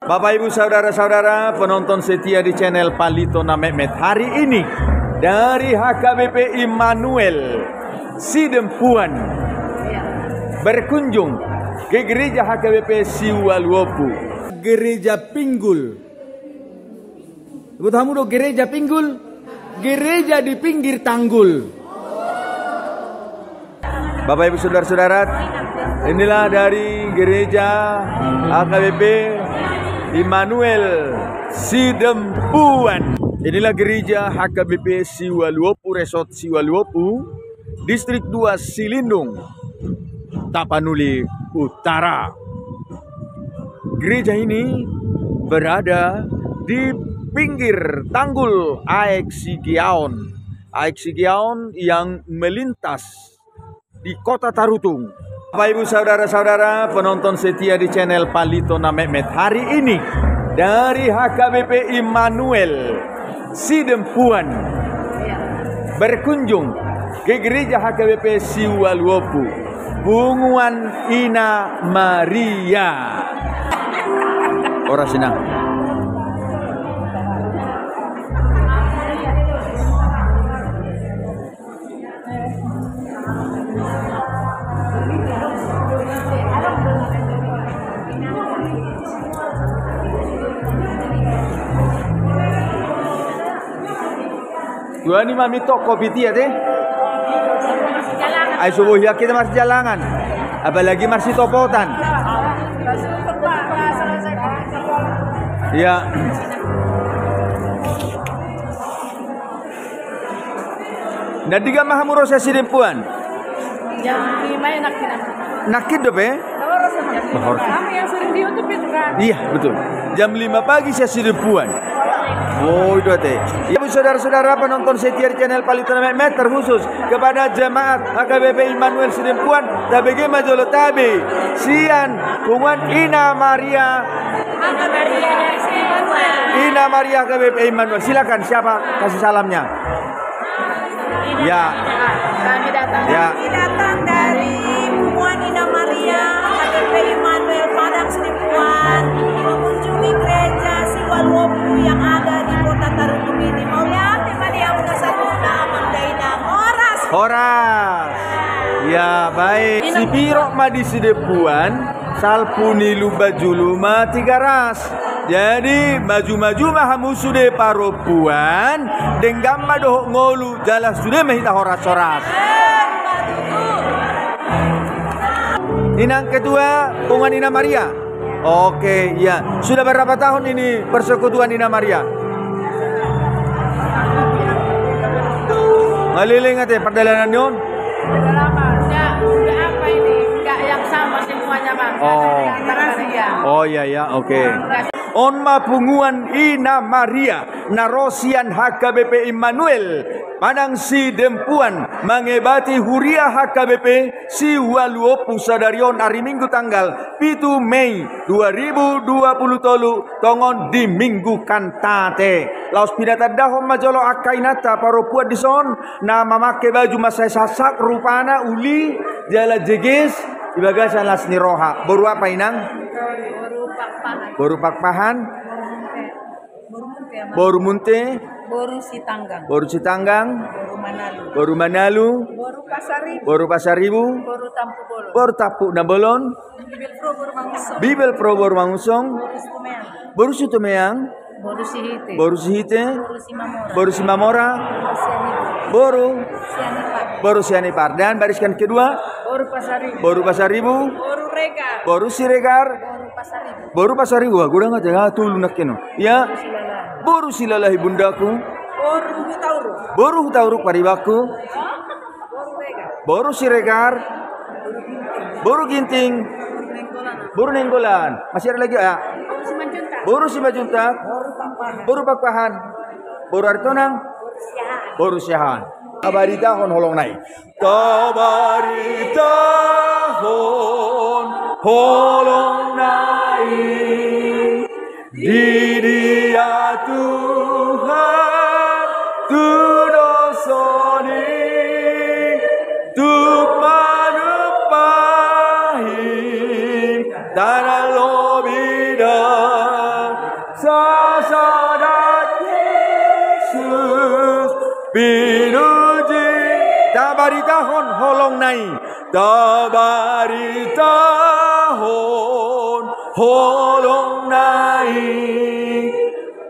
Bapak Ibu saudara-saudara penonton setia di channel Palitona Mehmet, hari ini dari HKBP Immanuel Sidempuan berkunjung ke gereja HKBP Siwaluopu, gereja Pinggul. Ibu tahu dong gereja Pinggul, gereja di pinggir tanggul. Bapak Ibu saudara-saudara, inilah dari gereja HKBP Immanuel Sidempuan. Inilah gereja HKBP Siwaluopu, Resort Siwaluopu, Distrik 2 Silindung, Tapanuli Utara. Gereja ini berada di pinggir tanggul Aek Sigiaon. Aek Sigiaon yang melintas di kota Tarutung. Bapak Ibu saudara-saudara penonton setia di channel Palitona Mehmet, hari ini dari HKBP Immanuel Sidempuan berkunjung ke gereja HKBP Siwaluopu, Bunguan Ina Maria. Orang senang. Dua ni mami tok kopi tia teh. Ay subuh ya kita masih jalangan. Apalagi masih topotan. Ya. Dan tiga mahamuro saya Sidempuan. Jam 5 enak kita. Nakit dong be? Kami yang sering di YouTube itu kan. Iya betul. Jam 5 pagi saya Sidempuan. Oh itu teh. Ya saudara-saudara penonton setia di channel Palitona Mehmet, terkhusus kepada jemaat HKBP Immanuel Sidempuan, TBG Majolo Tabe, Sian, Bunguan Ina Maria. Ina Maria HKBP Immanuel. Silakan siapa kasih salamnya? Ya. Kami datang. Ya. Kami datang dari Bunguan Ina Maria HKBP Immanuel Padang Sidempuan, mengunjungi gereja Siwaluopu yang ada di kota Tarutung ini. Mau lihat di mana yang udah satu amang dainang Horas. Horas. Ya baik. Si Piro Madi Sidempuan, Salpuni Lubajulu mati garas. Jadi maju-maju mahamu sude paropuan denggam madoh ngolu jalan sude mahita horas-horas. Inang kedua Bunguan Ina Maria. Oke, ya. Sudah berapa tahun ini persekutuan Ina Maria? Ngaliling ate perjalanan yun? Sudah lama. Udah apa ini? Enggak yang sama semuanya, Bang. Oh iya ya, oke. Onma Bunguan Ina Maria narosian HKBP Immanuel Padang Sidempuan mengebati huria HKBP Siwaluopu sadarion hari Minggu tanggal 7 Mei 2020 tongon di Minggu Kantate. Laos pinata dahom majolo akainata paropuat dison na mamake baju masai sasak rupana uli jala jeges ibagasan las niroha. Baru apa inang? Baru pakpahan. Baru munte. Boru Sitanggang. Baru Sitanggang. Boru Manalu. Baru Manalu. Boru Pasaribu. Baru Pasaribu. Boru Tampu Bolon. Baru Tapuk Nabolon. Bibel Pro Boru Mangusong. Bibel Pro Baru Mangusong. Boru Sumeang. Baru Sutumeang. Boru Sihite. Baru Sihite. Boru Simamora. Baru Simamora. Sianipar. Baru Sianipar. Baru Sianipar. Dan bariskan kedua. Boru Pasaribu. Baru Pasaribu. Boru Regar. Baru Siregar. Boru Pasaribu. Baru Pasaribu. Wah, gue nggak jaga tuh lunak keno. Ya. Silalah. Baru silalahi bundaku. Boru Hutauru. Baru hutauruk paribaku. Boru Regar. Baru Siregar. Baru Ginting. Baru Nenggolan. Masih ada lagi ya? Boru Simanjuntak. Baru Simajuntak. Boru Pakpahan. Baru Pakpahan. Baru Artonang. Baru Syahan. Abadi tahun holong naik. Tabari tahun holong naik. Di dia Tuhan tudosoni tuk manupahi tanah lobida pinuji tabari tahun holong nai tabari tahun holong nai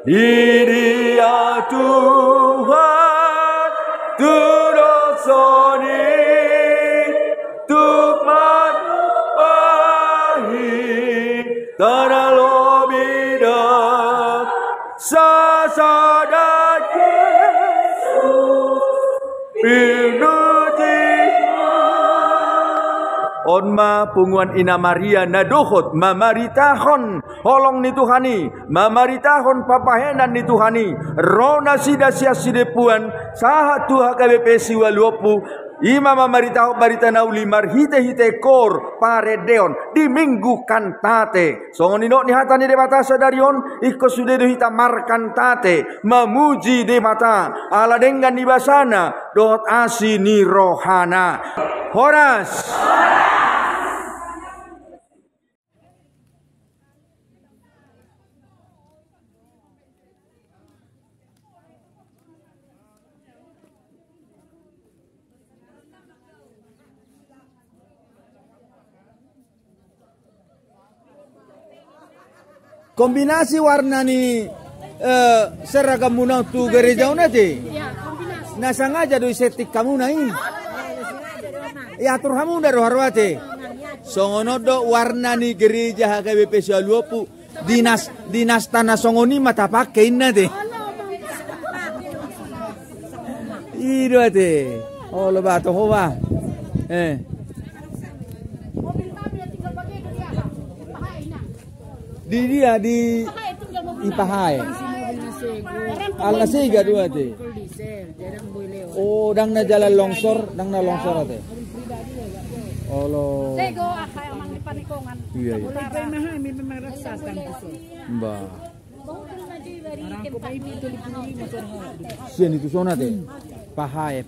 Dia Tuhan turosoni tukmat bahi tanah lobidak sasadat Yesus pinuji onma punguan ina Maria nadohot mamaritahon holong ni Tuhani mamaritahon papahenan ni Tuhani rona sida sia sidepuan saha tuha KBP siwa luopu ima mamaritaho barita nauli marhite hite kor paredeon di minggu kantate songonino ni hatani de mata sadarion ikko sudedo hita markantate memuji de mata ala dengan di basana dot asi ni rohana horas kombinasi warna ni seragam munau tu gereja unate. Ya, kombinasi. Nah sengaja do setik kamu nai. Ya atur kamu dari harwate. Songono do warna ni gereja HKBP Sialuopu dinas tanah songoni mata pakai nate. Ido ate. Oh lo bato hoa. Di dia di Ipahai. Al nasiga dua te. Oh, dang na jalan longsor ate. Oh lo. Lego akay mang ipanikongan. Iya iya. Mbak. Sian itu zona te. Pahai.